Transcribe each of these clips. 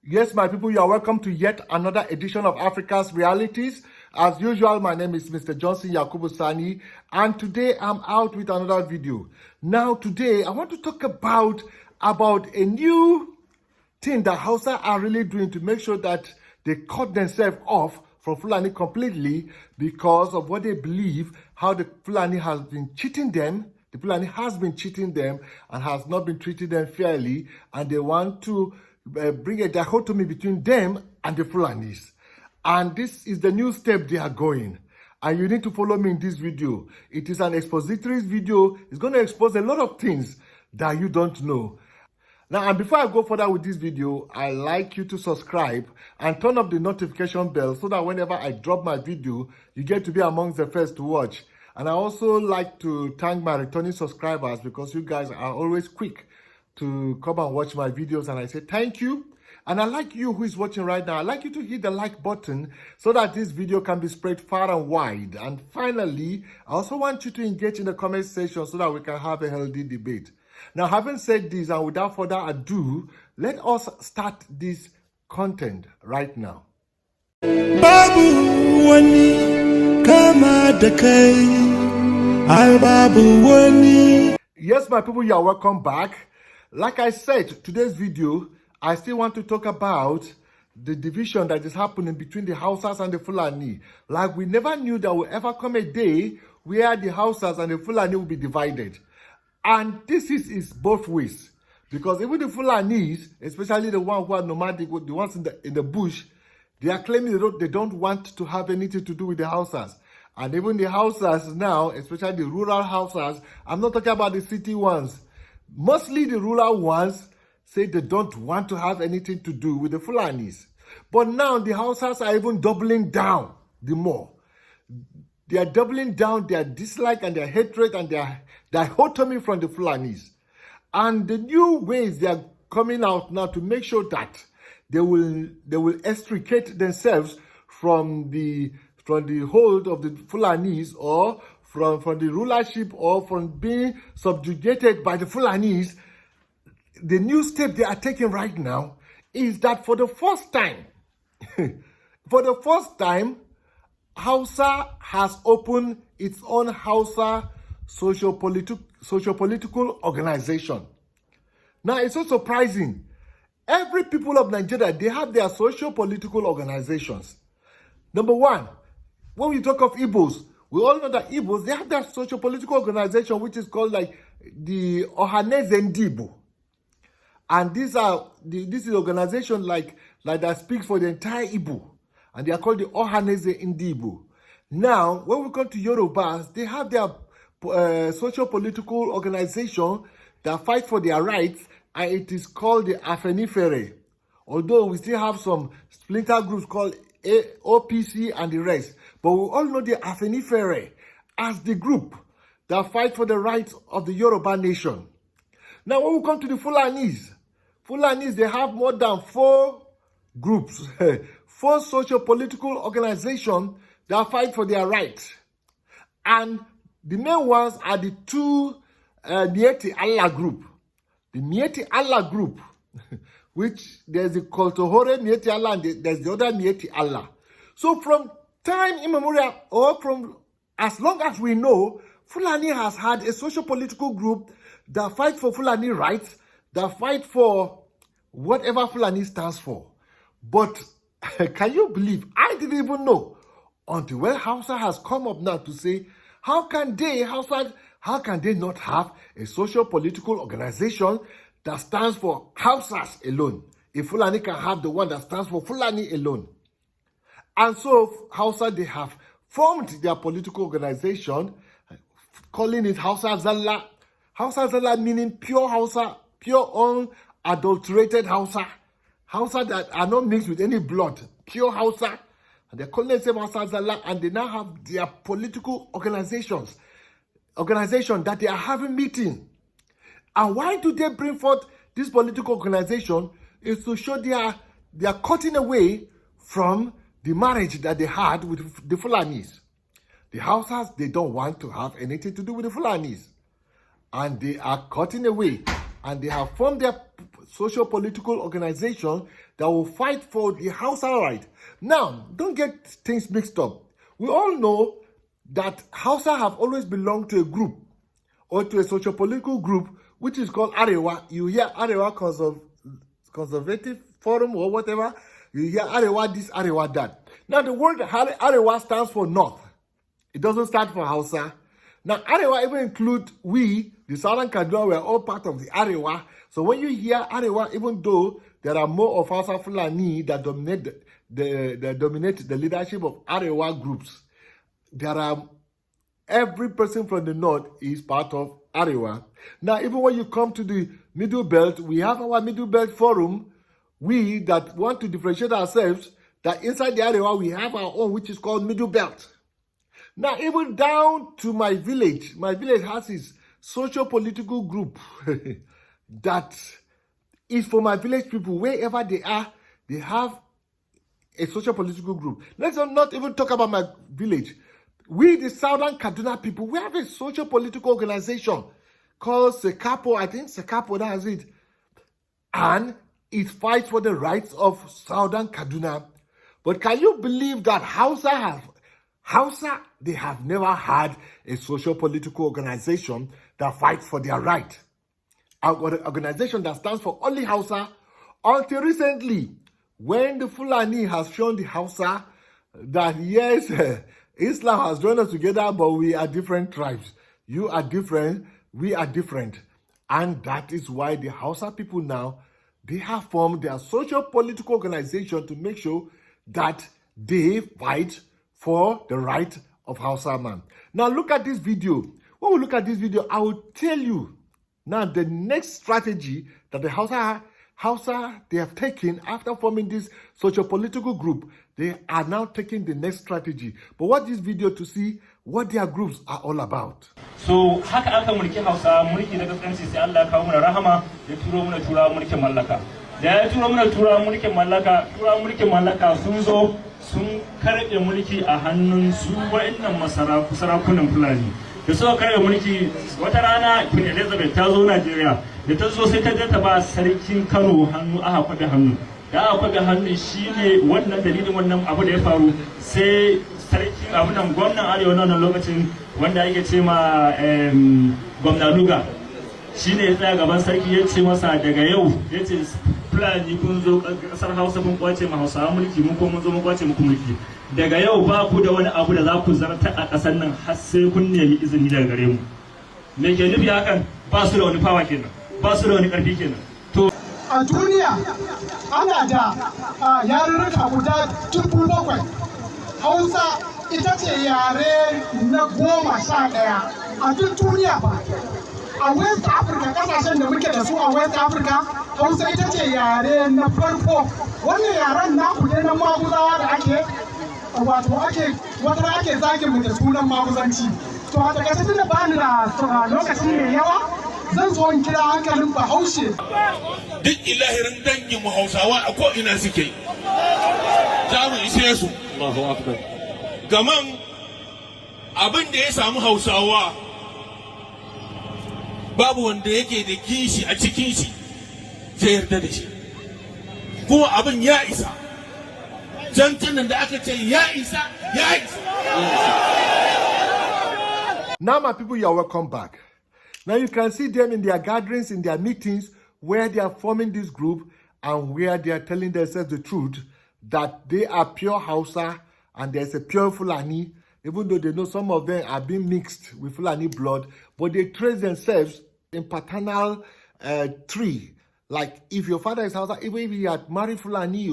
Yes, my people, you are welcome to yet another edition of Africa's Realities. As usual, my name is Mr. Johnson Yakubu Sani, and today I'm out with another video. Now, today, I want to talk about a new thing that Hausa are really doing to make sure that they cut themselves off from Fulani completely because of what they believe, how the Fulani has been cheating them. The Fulani has been cheating them and has not been treating them fairly, and they want to bring a dichotomy between them and the Fulanis. And this is the new step they are going. And you need to follow me in this video. It is an expository video. It's going to expose a lot of things that you don't know. Now, and before I go further with this video, I'd like you to subscribe and turn up the notification bell so that whenever I drop my video, you get to be amongst the first to watch. And I also like to thank my returning subscribers because you guys are always quick to come and watch my videos, and I say thank you. And I like you who is watching right now. I'd like you to hit the like button so that this video can be spread far and wide. And finally, I also want you to engage in the comment section so that we can have a healthy debate. Now, having said this, and without further ado, let us start this content right now. Babu wani kama da kai, ai babu wani. Yes, my people, you are welcome back. Like I said, today's video, I still want to talk about the division that is happening between the Hausas and the Fulani. Like, we never knew there would ever come a day where the Hausas and the Fulani will be divided. And this is both ways. Because even the Fulanis, especially the ones who are nomadic, the ones in the bush, they are claiming they don't want to have anything to do with the Hausas. And even the Hausas now, especially the rural Hausas, I'm not talking about the city ones. Mostly the rural ones say they don't want to have anything to do with the Fulanis. But now the Hausas are even doubling down the more. They are doubling down their dislike and their hatred and their dichotomy from the Fulanis. And the new ways they are coming out now to make sure that they will extricate themselves from the hold of the Fulanis, or from the rulership, or from being subjugated by the Fulanis. The new step they are taking right now is that for the first time, Hausa has opened its own Hausa socio-political organization. Now, it's so surprising. Every people of Nigeria, they have their socio-political organizations. Number one, when we talk of Igbos, we all know that Igbos, they have their socio-political organization, which is called like the Ohaneze Ndibo. And this is organization like that speaks for the entire Igbo. And they are called the Ohaneze Ndibo. Now, when we come to Yorubas, they have their socio-political organization that fight for their rights, and it is called the Afenifere. Although we still have some splinter groups called OPC and the rest. But we all know the Afenifere as the group that fight for the rights of the Yoruba nation. Now, when we come to the Fulanis, they have more than 4 groups, 4 socio-political organizations that fight for their rights. And the main ones are the 2 Mieti Allah group. The Mieti Allah group, which there's the Koltohore Mieti Allah and there's the other Mieti Allah. So from time immemorial, or from as long as we know, Fulani has had a socio-political group that fight for Fulani rights, that fight for whatever Fulani stands for. But can you believe, I didn't even know until when Hausa has come up now to say, how can they not have a socio-political organization that stands for Hausas alone, if Fulani can have the one that stands for Fulani alone? And so Hausa, they have formed their political organization, calling it Hausa Zalla. Hausa Zalla meaning pure Hausa, pure unadulterated Hausa. Hausa that are not mixed with any blood, pure Hausa. And they're calling themselves Hausa Zalla, and they now have their political organization that they are having meeting. And why do they bring forth this political organization? Is to show they are cutting away from the marriage that they had with the Fulanis. The Hausas, they don't want to have anything to do with the Fulanis. And they are cutting away and they have formed their socio-political organization that will fight for the Hausa right. Now, don't get things mixed up. We all know that Hausa have always belonged to a group or to a socio-political group which is called Arewa. You hear Arewa Conservative Forum or whatever. You hear Arewa this, Arewa that. Now, the word Arewa stands for North. It doesn't stand for Hausa. Now, Arewa even include we, the Southern Kaduna, we are all part of the Arewa. So when you hear Arewa, even though there are more of Hausa Fulani that dominate the leadership of Arewa groups, there are every person from the north is part of Arewa. Now, even when you come to the Middle Belt, we have our Middle Belt Forum. We that want to differentiate ourselves, that inside the Arewa, we have our own, which is called Middle Belt. Now, even down to my village has its socio-political group that is for my village people. Wherever they are, they have a socio-political group. Let's not even talk about my village. We, the Southern Kaduna people, we have a socio-political organization called Sekapo. I think Sekapo, that is it. And it fights for the rights of Southern Kaduna. But can you believe that Hausa, they have never had a socio-political organization that fights for their right. An organization that stands for only Hausa. Until recently, when the Fulani has shown the Hausa that yes, Islam has joined us together, but we are different tribes. You are different, we are different. And that is why the Hausa people now, they have formed their socio-political organization to make sure that they fight for the right of Hausa man. Now look at this video. When we look at this video, I will tell you now the next strategy that the Hausa they have taken after forming this socio-political group. They are now taking the next strategy. But watch this video to see what their groups are all about. So haka aka mulki Hausa mulki na kaskanci sai Allah ya kawo mana rahama ya turo mana tura mulkin mallaka. Da ya turo mana tura mulkin mallaka sun zo sun karɓe mulki a hannun su wa'annan sarakunan Fulani. Da suka karɓe mulki wata rana Queen Elizabeth ta zo Najeriya. Da ta zo sai ta je ta ba sarkin Kano hannu aka kwabe hannu. Da aka kwabe hannun shine wannan dalilin wannan abu da ya faru sai sarki abunan gwamnan Arewa na wannan lokacin wanda ake ce ma gwamna Luga shine ya tsaya gaban sarki ya ce masa daga yau ya ce Fulani kun zo kasar Hausa kun kwace ma Hausawa mulki mun ko mun zo mun kwace muku mulki daga yau ba ku da wani abu da za ku zarta a kasar nan har sai kun nemi izini daga gare mu. Me ke nufi hakan? Ba su da wani fawa kenan, ba su da wani karfi kenan. To a duniya ana da yarurruka guda 7,000. Hausa ita ce yare na 11 a duk duniya ba. A West Africa, kasashen da muke da su a West Africa, Hausa ita ce yare na farko. Wannan yaren naku ne na maguzawa da ake wata ake zagin mu da sunan maguzanci. To a daga cikin da bani da lokaci mai yawa, zan zo in kira hankalin Bahaushe. Duk ilahirin dangin mu Hausawa a ko ina suke. Za mu ishe su. Gaman abin da ya samu Hausawa babu wanda yake da kishi a cikin shi zai yarda da shi. Kuma abin ya isa. Jantunan da aka ce ya isa, ya isa. Now, my people, you are welcome back. Now, you can see them in their gatherings, in their meetings, where they are forming this group and where they are telling themselves the truth that they are pure Hausa and there's a pure Fulani, even though they know some of them are being mixed with Fulani blood, but they trace themselves in paternal tree. Like if your father is Hausa, even if he had married Fulani,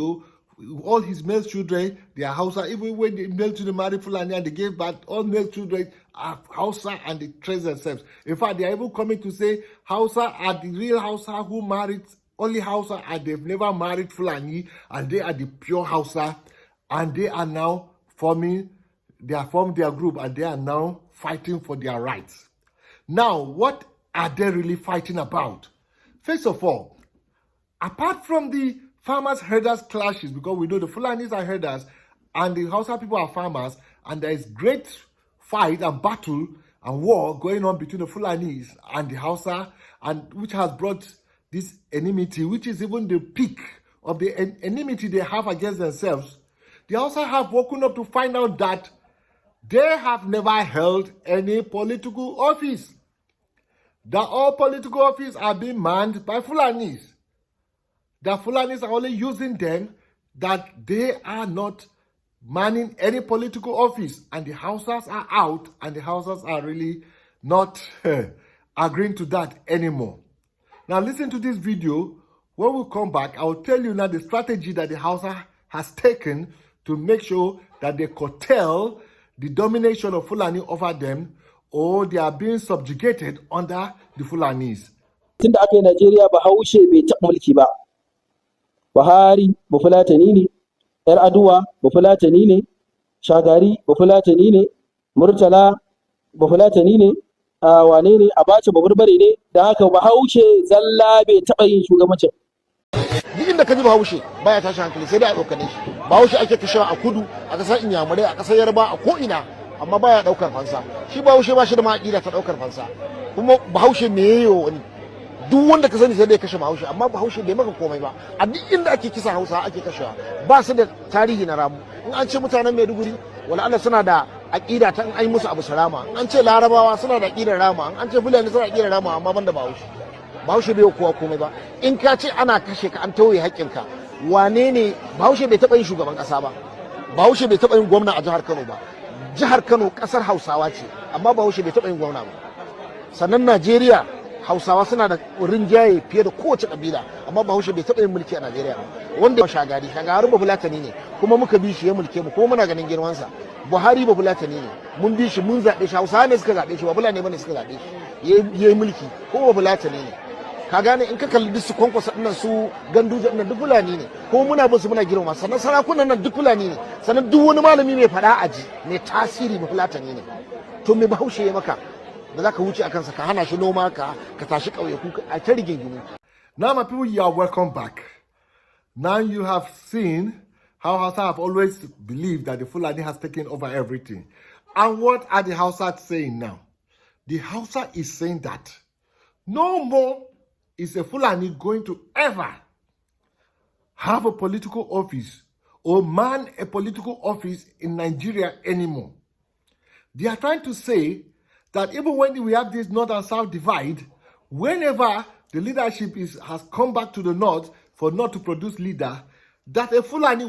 all his male children, they are Hausa. Even when the male children married Fulani and they gave birth, all male children are Hausa and they trace themselves. In fact, they are even coming to say Hausa are the real Hausa who married only Hausa and they've never married Fulani and they are the pure Hausa and they are now formed their group and they are now fighting for their rights. Now, what are they really fighting about? First of all, apart from the farmers-herders clashes, because we know the Fulanis are herders and the Hausa people are farmers, and there is great fight and battle and war going on between the Fulanis and the Hausa, and which has brought this enmity, which is even the peak of the enmity they have against themselves, they also have woken up to find out that they have never held any political office. That all political offices are being manned by Fulanis. The Fulanis are only using them, that they are not manning any political office. And the Hausas are out, and the Hausas are really not agreeing to that anymore. Now listen to this video. When we come back, I will tell you now the strategy that the Hausa has taken to make sure that they curtail the domination of Fulani over them, or they are being subjugated under the Fulanis. Tunda aka yi Najeriya Bahaushe bai taɓa mulki ba. Buhari Bafulatani ne, ‘yar Aduwa Bafulatani ne, Shagari Bafulatani ne, Murtala Bafulatani ne, wane ne, Abacha Babarbare ne, da haka Bahaushe zalla bai taɓa yin shugabancin. Duk inda ka ji Bahaushe baya tashi hankali sai dai a ɗaukane shi. Bahaushe ake kashewa a kudu, a ƙasar Inyamurai, a ƙasar Yarba, a ko'ina, amma baya ɗaukar fansa. Shi Bahaushe ba shi da ma'aƙida ta ɗaukar fansa. Kuma Bahaushe me yayi wani? Duk wanda ka sani sai dai kashe Bahaushe, amma Bahaushe bai maka komai ba. A duk inda ake kisa Hausa ake kashewa. Ba su da tarihi na ramu. In an ce mutanen Maiduguri, wala Allah suna da aƙida ta in an yi musu abu sarama. In an ce Larabawa suna da aƙidar rama. In an ce Fulani suna da aƙidar rama, amma banda Bahaushe. Bahaushe bai kowa komai ba. In ka ce ana kashe ka an tauye haƙƙinka, wane ne? Bahaushe bai taɓa yin shugaban ƙasa ba. Bahaushe bai taɓa yin gwamna a jihar Kano ba. Jihar Kano ƙasar Hausawa ce, amma Bahaushe bai taɓa yin gwamna ba. Sannan Najeriya Hausawa suna da rinjaye fiye da kowace ƙabila, amma Bahaushe bai taɓa yin mulki a Najeriya ba. Wanda ya Shagari Bafulatani ne, kuma muka bi shi ya mulke mu, kuma muna ganin girmansa. Buhari Bafulatani ne, mun bi shi mun zaɓe shi, Hausawa ne suka zaɓe shi, ba Fulani bane suka zaɓe shi. Yayi mulki, kuma Bafulatani ne. Ka gane in ka kalli duk su Kwankwasa ɗinnan su Ganduje ɗinnan duk Fulani ne, kuma muna bin su muna girma. Sannan sarakunan nan duk Fulani ne, sannan duk wani malami mai faɗa aji mai tasiri Bafulatani ne. To me Bahaushe ya maka da za ka wuce a kansa, ka hana shi noma, ka tashi ƙauyaku a ta rigingimu. Now, my people, you are welcome back. Now you have seen how Hausa have always believed that the Fulani has taken over everything. And what are the Hausa saying now? The Hausa is saying that no more is a Fulani going to ever have a political office or man a political office in Nigeria anymore. They are trying to say that even when we have this north and south divide, whenever the leadership has come back to the north for not to produce leader, that a Fulani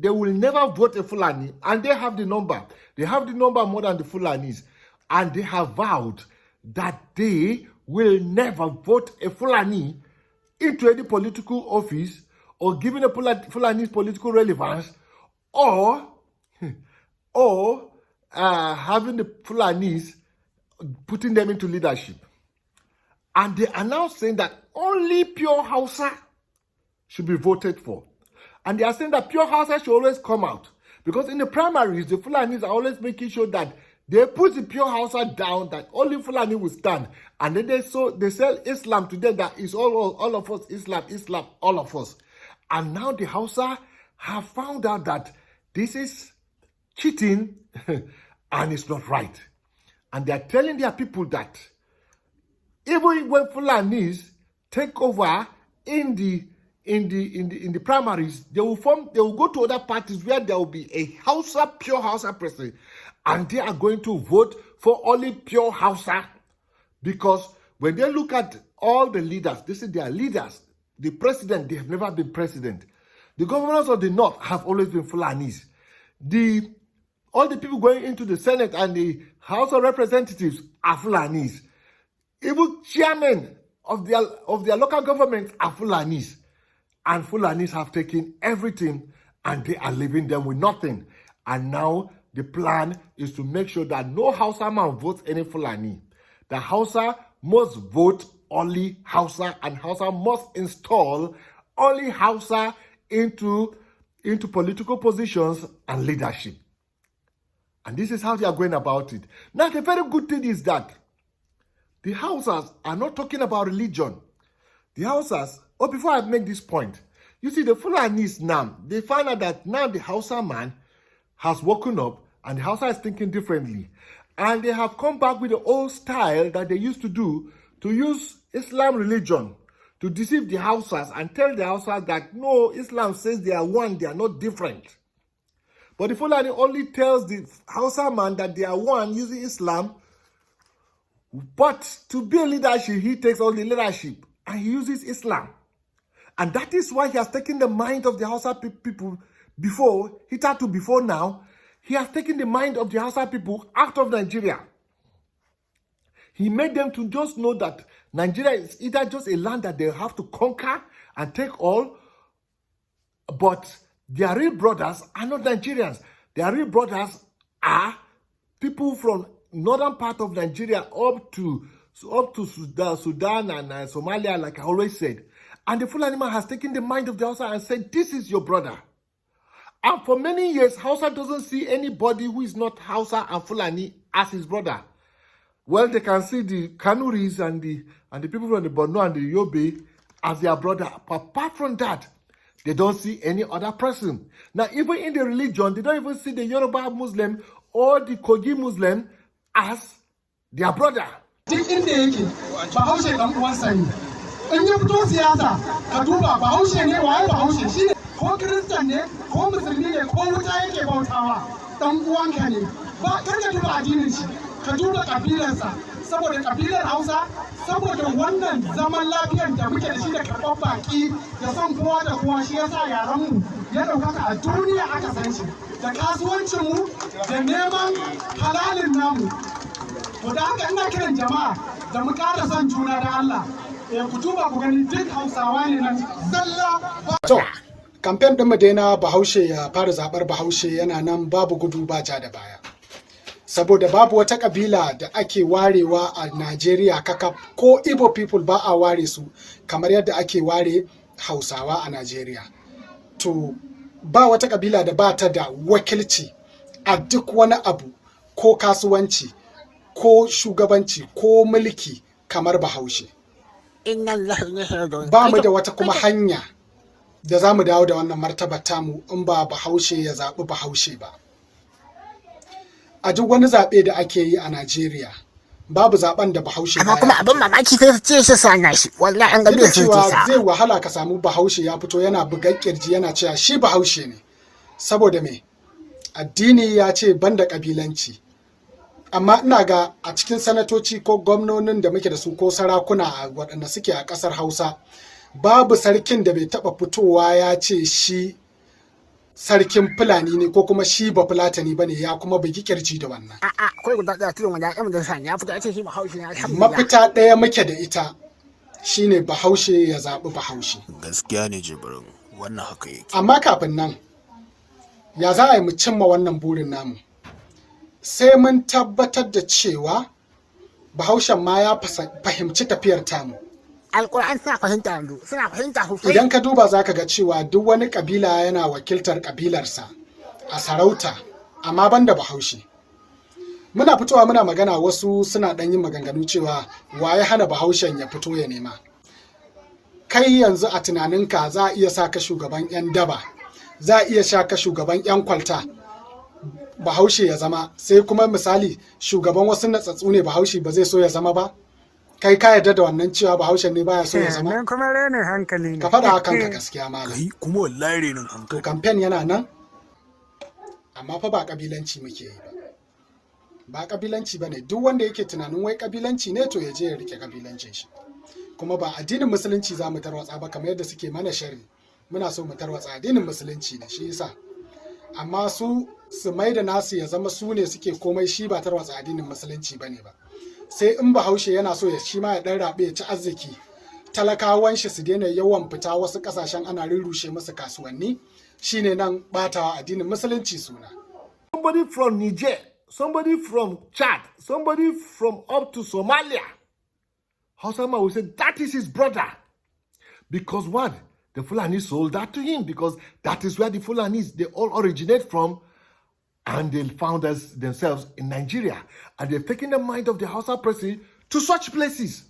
they will never vote a Fulani, and they have the number. They have the number more than the Fulanis, and they have vowed that they will never vote a Fulani into any political office or giving a Fulani's political relevance, or having the Fulanis putting them into leadership. And they are now saying that only pure Hausa should be voted for. And they are saying that pure Hausa should always come out. Because in the primaries, the Fulanis are always making sure that they put the pure Hausa down, that only Fulani will stand. And then they sell Islam to them, that is all of us, Islam, all of us. And now the Hausa have found out that this is cheating and it's not right. And they are telling their people that even when Fulanis take over in the primaries, they will go to other parties where there will be a pure Hausa president, and they are going to vote for only pure Hausa. Because when they look at all the leaders, they say they are leaders. The president, they have never been president. The governors of the north have always been Fulanis. All the people going into the Senate and the House of Representatives are Fulanis. Even chairmen of their local governments are Fulanis. And Fulanis have taken everything and they are leaving them with nothing. And now the plan is to make sure that no Hausa man votes any Fulani. The Hausa must vote only Hausa, and Hausa must install only Hausa into political positions and leadership. And this is how they are going about it. Now, the very good thing is that the Hausas are not talking about religion. The Hausas, before I make this point, you see, the Fulanis now, they find out that now the Hausa man has woken up and the Hausa is thinking differently. And they have come back with the old style that they used to do, to use Islam religion to deceive the Hausas and tell the Hausas that no, Islam says they are one, they are not different. But the Fulani only tells the Hausa man that they are one using Islam. But to be a leadership, he takes all the leadership and he uses Islam. And that is why he has taken the mind of the Hausa people before, hitherto before now. He has taken the mind of the Hausa people out of Nigeria. He made them to just know that Nigeria is either just a land that they have to conquer and take all, but their real brothers are not Nigerians. Their real brothers are people from northern part of Nigeria up to Sudan and Somalia, like I always said. And the Fulani man has taken the mind of the Hausa and said, this is your brother. And for many years, Hausa doesn't see anybody who is not Hausa and Fulani as his brother. Well, they can see the Kanuris and the people from the Borno and the Yobe as their brother. But apart from that, they don't see any other person. Now, even in the religion, they don't even see the Yoruba Muslim or the Kogi Muslim as their brother. Duk inda yake Bahaushe dan uwansa ne. In ya fito siyasa ka duba Bahaushe ne waye Bahaushe shine ko Kristan ne ko Musulmi ne ko wuta yake bautawa dan uwanka ne. Ba kar ka duba addinin shi ka duba kabilarsa saboda kabilar Hausa saboda wannan zaman lafiyar da muke da shi da karɓar baki da son kowa da kowa shi yasa yaran mu ya ɗaukaka a duniya aka san shi da kasuwancin mu da neman halalin namu. To da haka ina kiran jama'a da mu ƙara son juna da Allah. Ku duba ku gani duk Hausawa ne nan zalla. To, kamfen ɗin mu dai na Bahaushe ya fara zaɓar Bahaushe yana nan babu gudu ba ja da baya. Saboda babu wata kabila da ake warewa a Najeriya kakaf ko Igbo people ba a ware su kamar yadda ake ware Hausawa a Najeriya. To, ba wata kabila da ba ta da wakilci a duk wani abu ko kasuwanci ko shugabanci ko mulki kamar Bahaushe. Ba mu da wata kuma hanya da za mu dawo da wannan martabar tamu in ba Bahaushe ya zaɓi Bahaushe ba. A duk wani zaɓe da ake yi a Najeriya, babu zaɓen da Bahaushe amma kuma abin mamaki sai su ce shi sana shi wallahi an gabe sun ce sa. Zai wahala ka samu Bahaushe ya fito yana bugar kirji yana cewa shi Bahaushe ne. Saboda me? Addini ya ce banda kabilanci. Amma ina ga a cikin sanatoci ko gwamnonin da muke da su ko sarakuna a waɗanda suke a ƙasar Hausa, babu sarkin da bai taɓa fitowa ya ce shi sarkin Fulani ne ko kuma shi ba Fulatani bane ya kuma bugi kirji da wannan. A'a, akwai guda ɗaya tilin wanda ya da sani ya fito ya ce shi Bahaushe ne alhamdulillah. Mafita ɗaya muke da ita shine Bahaushe ya zaɓi Bahaushe. Gaskiya ne Jibrin, wannan haka yake. Amma kafin nan, ya za a yi mu cimma wannan burin namu? Sai mun tabbatar da cewa Bahaushen ma ya fahimci tafiyar tamu. Alƙur'an suna fahimta yanzu, suna fahimta sosai. Idan ka duba za ka ga cewa duk wani ƙabila yana wakiltar ƙabilarsa a sarauta, amma ban da Bahaushe. Muna fitowa muna magana wasu suna ɗan yin maganganu cewa wa ya hana Bahaushen ya fito ya nema. Kai yanzu a tunaninka za a iya sa ka shugaban 'yan daba, za a iya sha ka shugaban 'yan kwalta. Bahaushe ya zama, sai kuma misali shugaban wasu natsatsu ne Bahaushe ba zai so ya zama ba? Kai ka yarda da wannan cewa Bahaushe ne baya so ya zama? Nan kuma renin hankali ne. Ka faɗa kanka gaskiya malam. Kai kuma wallahi renin hankali. To campaign yana nan, amma fa ba kabilanci muke yi ba. Ba kabilanci ba ne, duk wanda yake tunanin wai kabilanci ne to ya je ya rike kabilancin shi. Kuma ba addinin musulunci za mu tarwatsa ba kamar yadda suke mana sharri. Muna so mu tarwatsa addinin musulunci ne shi yasa. Amma su mai da nasu ya zama su ne suke komai, shi ba tarwatsa addinin musulunci ba ne ba. Sai in Bahaushe yana so ya shi ma ya ɗan raɓe ya ci arziki, talakawan shi su daina yawan fita wasu ƙasashen ana rurrushe musu kasuwanni, shine nan ɓatawa addinin musulunci suna. Somebody from Niger, somebody from Chad, somebody from up to Somalia, Hausama will say that is his brother. Because what? The Fulani sold that to him, because that is where the Fulanis, they all originate from, and they found themselves in Nigeria. And they've taken the mind of the Hausa person to such places.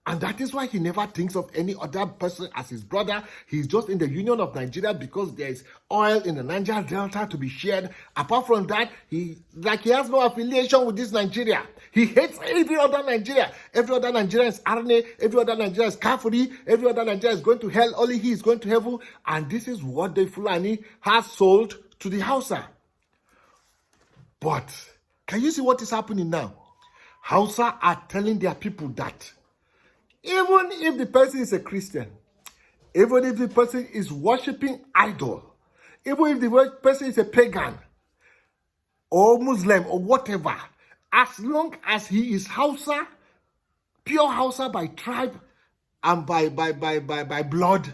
And that is why he never thinks of any other person as his brother. He's just in the Union of Nigeria because there is oil in the Niger Delta to be shared. Apart from that, he has no affiliation with this Nigeria. He hates every other Nigeria. Every other Nigeria is Arne. Every other Nigeria is Kafuri. Every other Nigeria is going to hell. Only he is going to heaven. And this is what the Fulani has sold to the Hausa. But can you see what is happening now? Hausa are telling their people that even if the person is a Christian, even if the person is worshiping idol, even if the person is a pagan or Muslim or whatever, as long as he is Hausa, pure Hausa by tribe and by blood,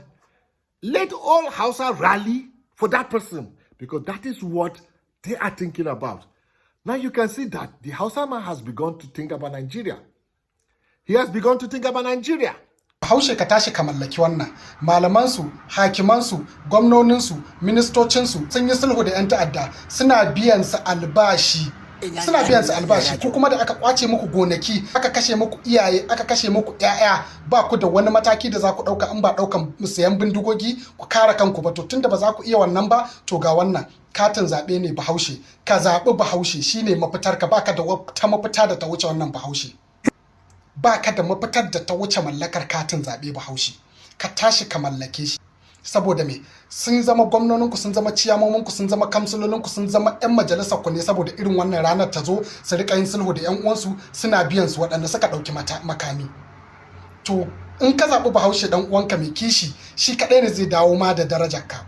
let all Hausa rally for that person, because that is what they are thinking about. Now you can see that the Hausa man has begun to think about Nigeria. He has begun to think about Nigeria. Haushe ka tashi ka mallaki wannan. Malamansu, hakimansu, gwamnoninsu, ministocinsu sun yi sulhu da 'yan ta'adda, suna biyan su albashi. Ko kuma da aka kwace muku gonaki, aka kashe muku iyaye, aka kashe muku ƴaƴa, ba ku da wani mataki da za ku ɗauka in ba ɗaukan sayan bindigogi ku kare kanku ba. To tunda ba za ku iya wannan ba, to ga wannan katin zaɓe ne Bahaushe. Ka zaɓi Bahaushe shine mafitarka, baka da wata mafita da ta wuce wannan Bahaushe. Baka da mafitar da ta wuce mallakar katin zaɓe Bahaushe. Ka tashi ka mallake shi. Saboda me? Sun zama gwamnoninku, sun zama ciyamominku, sun zama kamsulolinku, sun zama 'yan majalisar ku ne saboda irin wannan ranar ta zo su rika yin sulhu da 'yan uwansu suna biyan su waɗanda suka ɗauki makami. To in ka zaɓi Bahaushe ɗan uwanka mai kishi, shi kaɗai ne zai dawo ma da darajarka.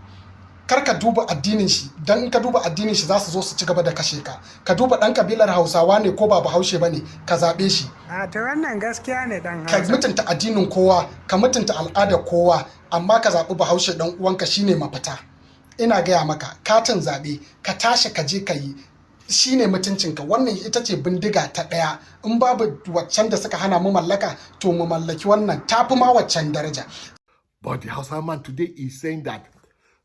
Kar ka duba addinin shi, dan in ka duba addinin shi za su zo su ci gaba da kashe ka. Ka duba ɗan kabilar Hausawa ne ko ba Bahaushe ba ne, ka zaɓe shi. A to wannan gaskiya ne ɗan Hausa. Ka mutunta addinin kowa, ka mutunta al'adar kowa, amma ka zaɓi Bahaushe ɗan uwanka shine mafita. Ina gaya maka, katin zaɓe, ka tashi ka je ka yi, shine mutuncinka. Wannan ita ce bindiga ta ɗaya. In babu waccan da suka hana mu mallaka, to mu mallaki wannan tafi ma waccan daraja. But the Hausa man today is saying that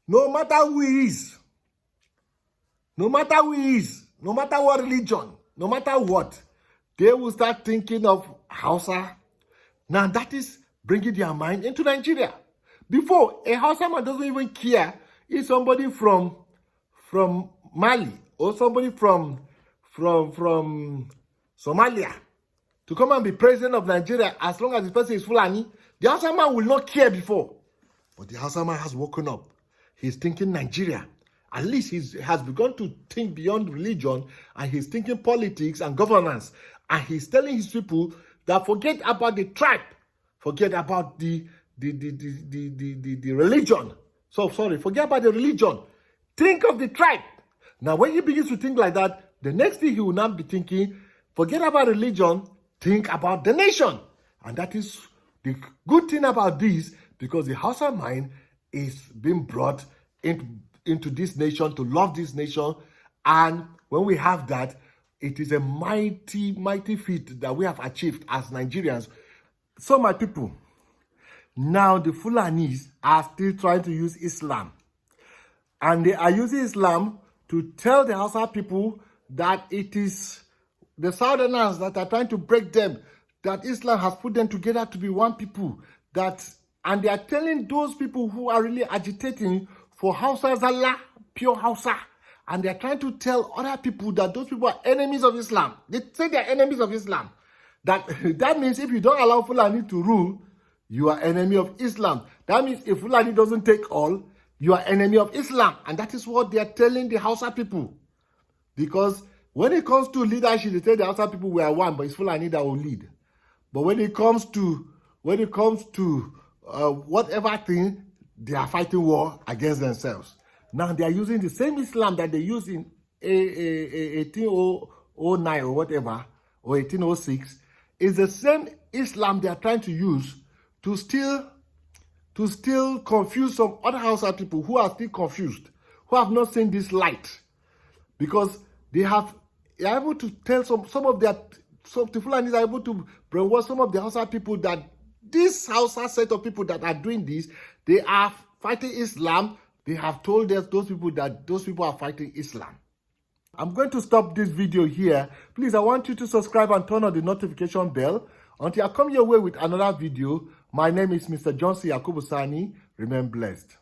no matter who he is, no matter what religion, no matter what, they will start thinking of Hausa. Now that is bringing their mind into Nigeria. Before, a Hausa man doesn't even care if somebody from Mali or somebody from Somalia to come and be president of Nigeria, as long as the person is Fulani. The Hausa man will not care before. But the Hausa man has woken up. He's thinking Nigeria. At least he has begun to think beyond religion, and he's thinking politics and governance. And he's telling his people that forget about the tribe, forget about the religion. Forget about the religion. Think of the tribe. Now, when he begins to think like that, the next thing he will now be thinking, forget about religion, think about the nation. And that is the good thing about this, because the Hausa mind is being brought into this nation, to love this nation. And when we have that, it is a mighty, mighty feat that we have achieved as Nigerians. So my people, now the Fulanis are still trying to use Islam. And they are using Islam to tell the Hausa people that it is the Southerners that are trying to break them, that Islam has put them together to be one people, and they are telling those people who are really agitating for Hausa Zalla, pure Hausa, and they are trying to tell other people that those people are enemies of Islam. They say they are enemies of Islam. That means if you don't allow Fulani to rule, you are enemy of Islam. That means if Fulani doesn't take all, you are enemy of Islam. And that is what they are telling the Hausa people. Because when it comes to leadership, they tell the Hausa people we are one, but it's Fulani that will lead. But when it comes to whatever thing, they are fighting war against themselves. Now they are using the same Islam that they used in 1809 or whatever, or 1806. It's the same Islam they are trying to use to still confuse some other Hausa people who are still confused, who have not seen this light, because they are able to tell some of the Fulanis are able to brainwash some of the Hausa people that this Hausa set of people that are doing this, they are fighting Islam. They have told us, those people, that those people are fighting Islam. I'm going to stop this video here. Please, I want you to subscribe and turn on the notification bell. Until I come your way with another video, my name is Mr. Johnson Yakubusani. Remain blessed.